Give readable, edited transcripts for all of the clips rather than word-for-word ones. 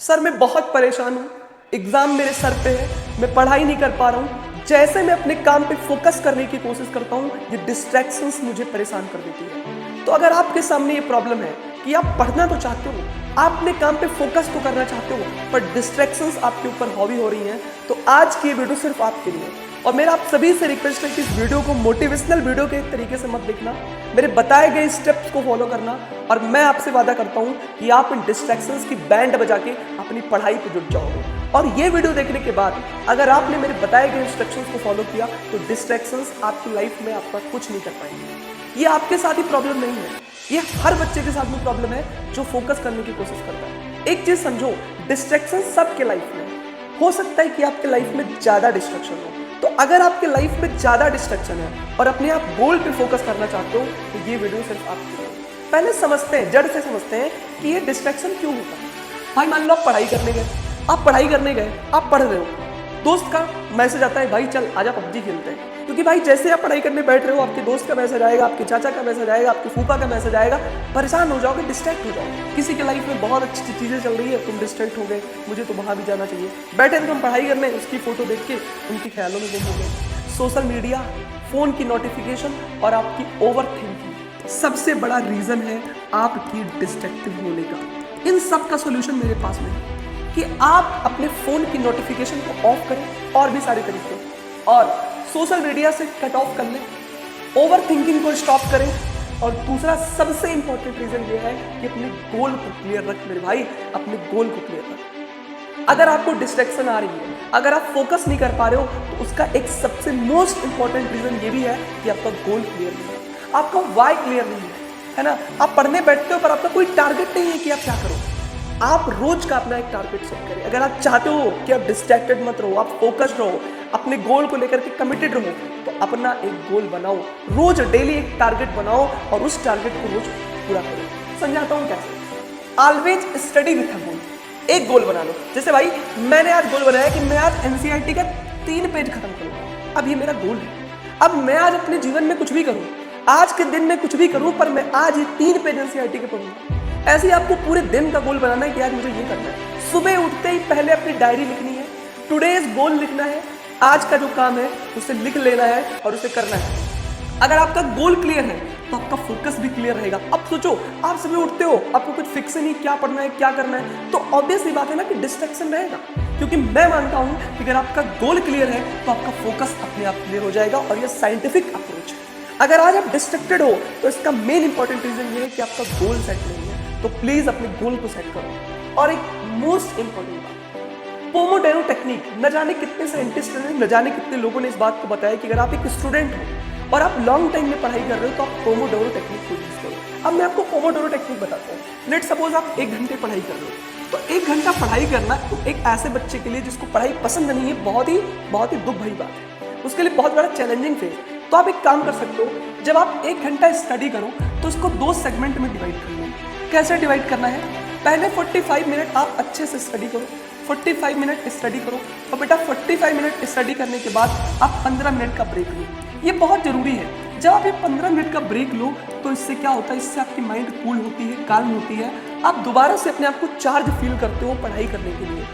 Sir मैं बहुत परेशान हूँ, एग्जाम मेरे सर पे है, मैं पढ़ाई नहीं कर पा रहा हूँ। जैसे मैं अपने काम पे फोकस करने की कोशिश करता हूँ, ये डिस्ट्रैक्शंस मुझे परेशान कर देती है। तो अगर आपके सामने ये प्रॉब्लम है कि आप पढ़ना तो चाहते हो, आप अपने काम पे फोकस तो करना चाहते हो, पर डिस्ट्रैक्शंस आपके ऊपर हावी हो रही हैं, तो आज की ये वीडियो सिर्फ आपके लिए है। और मेरा आप सभी से रिक्वेस्ट है कि इस वीडियो को मोटिवेशनल वीडियो के तरीके से मत देखना, मेरे बताए गए स्टेप्स को फॉलो करना, और मैं आपसे वादा करता हूं कि आप इन डिस्ट्रैक्शंस की बैंड बजा के अपनी पढ़ाई पे जुट जाओगे। और ये वीडियो देखने के बाद अगर आपने मेरे बताए गए इंस्ट्रक्शंस को फॉलो किया तो डिस्ट्रैक्शंस आपकी लाइफ में आपका कुछ नहीं कर पाएंगे। ये आपके साथ ही प्रॉब्लम नहीं है, ये हर बच्चे के साथ में प्रॉब्लम है जो फोकस करने की कोशिश करता है। एक चीज समझो, डिस्ट्रैक्शन सबके लाइफ में हो सकता है कि आपके लाइफ में ज्यादा डिस्ट्रैक्शन हो। तो अगर आपके लाइफ में ज्यादा डिस्ट्रैक्शन है और अपने आप गोल पे फोकस करना चाहते हो तो ये वीडियो सिर्फ आपके लिए। पहले समझते हैं, जड़ से समझते हैं कि ये डिस्ट्रैक्शन क्यों होता है। भाई मान लो आप पढ़ाई करने गए, आप पढ़ रहे हो, दोस्त का मैसेज आता है, भाई चल आजा पबजी खेलते हैं। क्योंकि भाई जैसे आप पढ़ाई करने बैठ रहे हो, आपके दोस्त का मैसेज आएगा, आपके चाचा का मैसेज आएगा, आपके फूफा का मैसेज आएगा, परेशान हो जाओगे, डिस्ट्रैक्ट हो जाओगे। किसी के लाइफ में बहुत अच्छी चीजें चल रही है, तुम डिस्ट्रैक्ट हो गए, मुझे तो वहां भी जाना चाहिए। बैठे थे तुम पढ़ाई करने, उसकी फोटो देख के उनके ख्यालों में गुम हो गए। सोशल मीडिया, फोन की नोटिफिकेशन और आपकी ओवर थिंकिंग सबसे बड़ा रीजन है आपकी डिस्ट्रैक्टिव होने का। इन सब का सोल्यूशन मेरे पास में है कि आप अपने फोन की नोटिफिकेशन को ऑफ करें, और भी सारे तरीके, और सोशल मीडिया से कट ऑफ कर लें, ओवर थिंकिंग को स्टॉप करें, और दूसरा सबसे इंपॉर्टेंट रीजन ये है कि अपने गोल को क्लियर रख मेरे भाई, अपने गोल को क्लियर रख। अगर आपको डिस्ट्रैक्शन आ रही है, अगर आप फोकस नहीं कर पा रहे हो, तो उसका एक सबसे मोस्ट इंपॉर्टेंट रीजन ये भी है कि आपका गोल क्लियर नहीं है, आपका वाई क्लियर नहीं है ना। आप पढ़ने बैठते हो पर आपका कोई टारगेट नहीं है कि आप क्या करो। आप रोज का अपना एक टारगेट सेट करें। अगर आप चाहते हो कि आप डिस्ट्रैक्टेड मत रहो, आप फोकस्ड रहो, अपने गोल को लेकर के कमिटेड रहो, तो अपना एक गोल बनाओ, रोज डेली एक टारगेट बनाओ और उस टारगेट को रोज पूरा करो। समझाता हूँ कैसे। ऑलवेज स्टडी विथ अ गोल। एक गोल बना लो। जैसे भाई मैंने आज गोल बनाया कि मैं आज एनसीईआरटी का 3 पेज खत्म करूंगा। अब ये मेरा गोल है। अब मैं आज अपने जीवन में कुछ भी करूं, आज के दिन में कुछ भी करूं, पर मैं आज ये 3 पेज एनसीईआरटी के पढ़ूंगा। ऐसे ही आपको पूरे दिन का गोल बनाना है कि आज मुझे ये करना है। सुबह उठते ही पहले अपनी डायरी लिखनी है, टुडेज गोल लिखना है, आज का जो काम है उसे लिख लेना है और उसे करना है। अगर आपका गोल क्लियर है तो आपका फोकस भी क्लियर रहेगा। अब सोचो, आप सुबह उठते हो, आपको कुछ फिक्स नहीं क्या पढ़ना है, क्या करना है, तो ऑब्वियस ही बात है ना कि डिस्ट्रैक्शन रहेगा। क्योंकि मैं मानता हूं कि अगर आपका गोल क्लियर है तो आपका फोकस अपने आप क्लियर हो जाएगा, और यह साइंटिफिक अप्रोच है। अगर आज आप डिस्ट्रैक्टेड हो तो इसका मेन इंपॉर्टेंट रीजन ये है कि आपका गोल सेट नहीं है। तो प्लीज अपने गोल को सेट करो। और एक मोस्ट इंपॉर्टेंट बात, पोमोडोरो टेक्निक। न जाने कितने साइंटिस्ट ने, न जाने कितने लोगों ने इस बात को बताया कि अगर आप एक स्टूडेंट हो और आप लॉन्ग टाइम में पढ़ाई कर रहे हो तो आप पोमोडोरो टेक्निक को यूज करो। अब मैं आपको पोमोडोरो टेक्निक बताता हूँ। लेट सपोज आप 1 घंटे पढ़ाई कर रहे हो, तो 1 घंटा पढ़ाई करना तो एक ऐसे बच्चे के लिए जिसको पढ़ाई पसंद नहीं है बहुत ही दुख भरी बात है, उसके लिए बहुत बड़ा चैलेंजिंग फेज। तो आप एक काम कर सकते हो, जब आप 1 घंटा स्टडी करो तो उसको 2 सेगमेंट में डिवाइड कर लो। कैसे डिवाइड करना है? पहले 45 मिनट आप अच्छे से स्टडी करो, 45 मिनट स्टडी करो, और बेटा 45 मिनट स्टडी करने के बाद आप 15 मिनट का ब्रेक लो। ये बहुत जरूरी है। जब आप ये 15 मिनट का ब्रेक लो तो इससे क्या होता है, इससे आपकी माइंड कूल होती है, काल्म होती है, आप दोबारा से अपने आप को चार्ज फील करते हो पढ़ाई करने के लिए।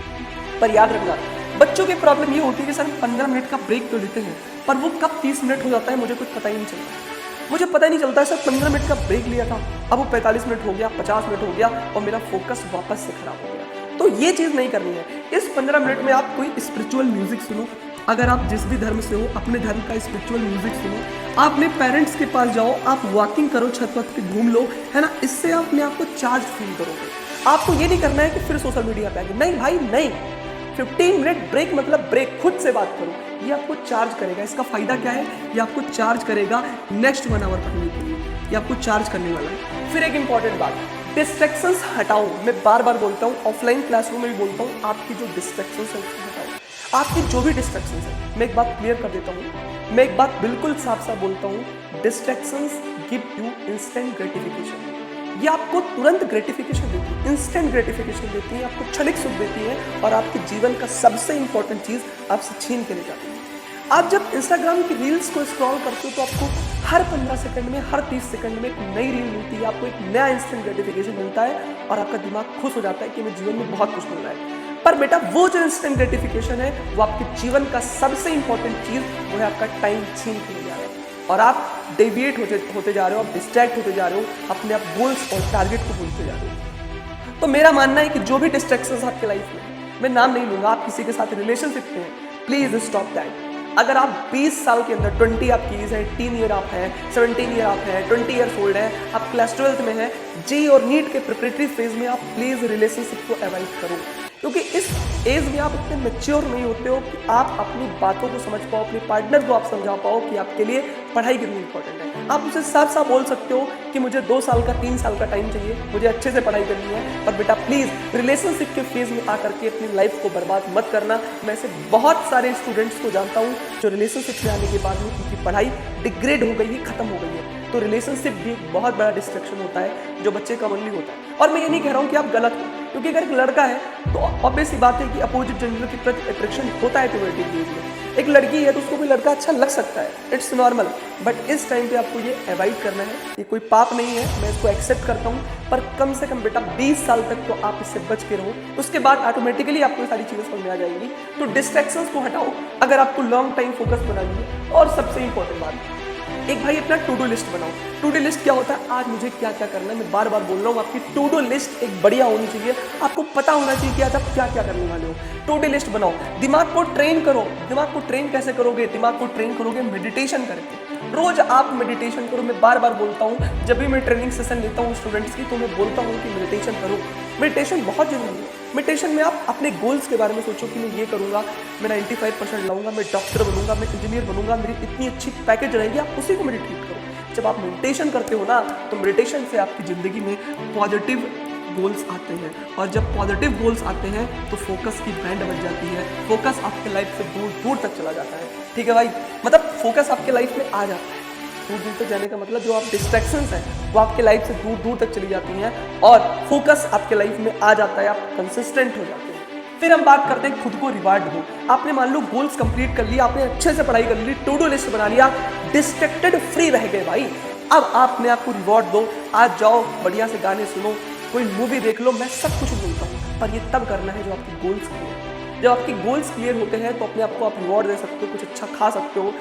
पर याद रखना, बच्चों की प्रॉब्लम ये होती है कि सर 15 मिनट का ब्रेक तो लेते हैं, पर वो कब 30 मिनट हो जाता है मुझे कुछ पता ही नहीं चलता। मुझे पता ही नहीं चलता है, सर 15 मिनट का ब्रेक लिया था, अब वो 45 मिनट हो गया, 50 मिनट हो गया, और मेरा फोकस वापस से खराब हो गया। तो ये चीज़ नहीं करनी है। इस 15 मिनट में आप कोई स्पिरिचुअल म्यूजिक सुनो। अगर आप जिस भी धर्म से हो, अपने धर्म का स्पिरिचुअल म्यूजिक सुनो। आप अपने पेरेंट्स के पास जाओ, आप वॉकिंग करो, छत वत पे घूम लो, है ना। इससे आप अपने आप को चार्ज फील करोगे। आपको ये नहीं करना है कि फिर सोशल मीडिया पे आगे, नहीं भाई नहीं। 15 मिनट ब्रेक मतलब ब्रेक, खुद से बात करो, ये आपको चार्ज करेगा। इसका फायदा क्या है, ये आपको चार्ज करेगा नेक्स्ट 1 आवर पढ़ने के लिए, ये आपको चार्ज करने वाला है। फिर एक इंपॉर्टेंट बात, डिस्ट्रैक्शंस हटाओ। मैं बार बार बोलता हूँ, ऑफलाइन क्लासरूम में भी बोलता हूँ, आपकी जो डिस्ट्रैक्शंस है उसको हटाओ। आपकी जो भी डिस्ट्रैक्शंस है, मैं एक बात क्लियर कर देता हूँ, मैं एक बात बिल्कुल साफ साफ बोलता हूँ, distractions give you instant gratification. ये आपको तुरंत ग्रेटिफिकेशन देती है, इंस्टेंट ग्रेटिफिकेशन देती है, आपको क्षणिक सुख देती है, और आपके जीवन का सबसे इंपॉर्टेंट चीज आपसे छीन के ले जाती है। आप जब इंस्टाग्राम की रील्स को स्क्रॉल करते हो तो आपको हर 15 सेकंड में, हर 30 सेकंड में एक नई रील मिलती है, आपको एक नया इंस्टेंट ग्रेटिफिकेशन मिलता है, और आपका दिमाग खुश हो जाता है कि मेरे जीवन में बहुत कुछ मिल रहा है। पर बेटा वो जो इंस्टेंट ग्रेटिफिकेशन है वो आपके जीवन का सबसे इंपॉर्टेंट चीज वो है आपका टाइम छीन के ले जा रहा है और आप डेविएट होते जा रहे हो, आप डिस्ट्रैक्ट होते जा रहे हो, अपने आप गोल्स और टारगेट को भूलते जा रहे हो। तो मेरा मानना है कि जो भी डिस्ट्रैक्शंस आपके लाइफ में, मैं नाम नहीं लूंगा, आप किसी के साथ रिलेशनशिप में हैं, प्लीज स्टॉप दैट। अगर आप 20 साल के अंदर 20 आपकी एज है, 18 ईयर आप हैं, 17 ईयर आप हैं, 20 ईयर्स ओल्ड है, आप क्लास 12th में हैं, जी और नीट के प्रिपरेटरी फेज में, आप प्लीज रिलेशनशिप को अवॉइड करो, क्योंकि इस एज में आप इतने मैच्योर नहीं होते हो कि आप अपनी बातों को समझ पाओ, अपने पार्टनर को आप समझा पाओ कि आपके लिए पढ़ाई कितनी इंपॉर्टेंट है। आप उसे साफ साफ बोल सकते हो कि मुझे 2 साल का 3 साल का टाइम चाहिए, मुझे अच्छे से पढ़ाई करनी है, पर बेटा प्लीज रिलेशनशिप के फेज में आकर के अपनी लाइफ को बर्बाद मत करना। मैं ऐसे बहुत सारे स्टूडेंट्स को जानता हूँ जो रिलेशनशिप में आने के बाद में उनकी पढ़ाई डिग्रेड हो गई है, खत्म हो गई है। तो रिलेशनशिप भी बहुत बड़ा डिस्ट्रैक्शन होता है जो बच्चे कॉमनली होता है। और मैं ये नहीं कह रहा हूँ कि आप गलत हो, क्योंकि अगर एक लड़का है तो ऑब्वियस सी बात है कि अपोजिट जेंडर के प्रति अट्रैक्शन होता है प्यूबर्टी एज में। एक लड़की है तो उसको कोई लड़का अच्छा लग सकता है, इट्स नॉर्मल, बट इस टाइम पे आपको ये अवॉइड करना है। ये कोई पाप नहीं है, मैं इसको एक्सेप्ट करता हूँ, पर कम से कम बेटा 20 साल तक तो आप इससे बच के रहो, उसके बाद ऑटोमेटिकली आपको सारी चीज़ें समझ में आ जाएंगी। तो डिस्ट्रैक्शंस को हटाओ अगर आपको लॉन्ग टाइम फोकस बनानी है। और सबसे इंपॉर्टेंट बात, एक भाई अपना टू डू लिस्ट बनाओ। टू डू लिस्ट क्या होता है, आज मुझे क्या क्या करना है, मैं बार बार बोल रहा हूँ, आपकी टू डू लिस्ट एक बढ़िया होनी चाहिए। आपको पता होना चाहिए कि आज आप क्या क्या करने वाले हो। टू डू लिस्ट बनाओ, दिमाग को ट्रेन करो। दिमाग को ट्रेन कैसे करोगे? दिमाग को ट्रेन करोगे मेडिटेशन करके। रोज आप मेडिटेशन करो। मैं बार बार बोलता हूँ, जब भी मैं ट्रेनिंग सेशन लेता हूँ स्टूडेंट्स की, तो मैं बोलता हूँ कि मेडिटेशन करो। मेडिटेशन बहुत जरूरी है। मेडिटेशन में आप अपने गोल्स के बारे में सोचो कि मैं ये करूँगा, मैं 95% लाऊंगा, मैं डॉक्टर बनूंगा, मैं इंजीनियर बनूंगा, मेरी इतनी अच्छी पैकेज रहेगी, आप उसी को मेडिटेट करो। जब आप मेडिटेशन करते हो ना, तो मेडिटेशन से आपकी ज़िंदगी में पॉजिटिव गोल्स आते हैं, और जब पॉजिटिव गोल्स आते हैं तो फोकस की बैंड बज जाती है। फोकस आपके लाइफ से दूर दूर तक चला जाता है। ठीक है भाई, मतलब फोकस आपके लाइफ में आ जाता है। दूर दूर तक जाने का मतलब जो आप डिस्ट्रैक्शंस हैं वो आपके लाइफ से दूर दूर तक चली जाती हैं, और फोकस आपके लाइफ में आ जाता है, आप कंसिस्टेंट हो जाते हैं। फिर हम बात करते हैं खुद को रिवार्ड दो। आपने मान लो गोल्स कंप्लीट कर लिया, आपने अच्छे से पढ़ाई कर ली, टू डू लिस्ट बना लिया, डिस्ट्रैक्टेड फ्री रह गए भाई, अब आपने आपको रिवॉर्ड दो। आज जाओ बढ़िया से गाने सुनो, कोई मूवी देख लो, मैं सब कुछ बोलता हूँ, पर ये तब करना है जो आपके गोल्स क्लियर है। जब आपके गोल्स क्लियर होते हैं तो अपने आप को आप रिवॉर्ड दे सकते हो, कुछ अच्छा खा सकते हो,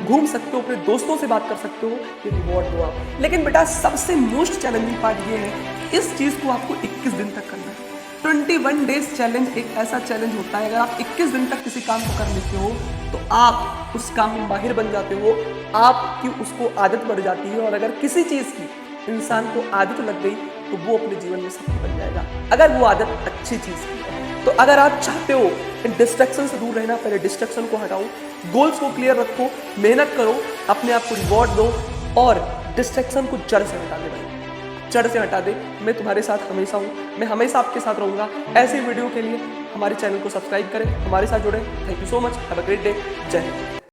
घूम सकते हो, अपने दोस्तों से बात कर सकते हो, ये रिवॉर्ड दो आप। लेकिन बेटा सबसे मोस्ट चैलेंजिंग पार्ट ये है कि इस चीज़ को आपको 21 दिन तक करना है। 21 डेज चैलेंज एक ऐसा चैलेंज होता है, अगर आप 21 दिन तक किसी काम को कर लेते हो तो आप उस काम में माहिर बन जाते हो, आपकी उसको आदत बढ़ जाती है। और अगर किसी चीज़ की इंसान को आदत लग गई तो वो अपने जीवन में सफल बन जाएगा, अगर वो आदत अच्छी चीज़ की है। तो अगर आप चाहते हो इन डिस्ट्रैक्शन से दूर रहना, पहले डिस्ट्रैक्शन को हटाओ, गोल्स को क्लियर रखो, मेहनत करो, अपने आप को रिवॉर्ड दो, और डिस्ट्रैक्शन को जड़ से हटा दे भाई, जड़ से हटा दे। मैं तुम्हारे साथ हमेशा हूँ, मैं हमेशा आपके साथ रहूँगा। ऐसे वीडियो के लिए हमारे चैनल को सब्सक्राइब करें, हमारे साथ जुड़ें। Thank you so much, have a great day, जय हिंद।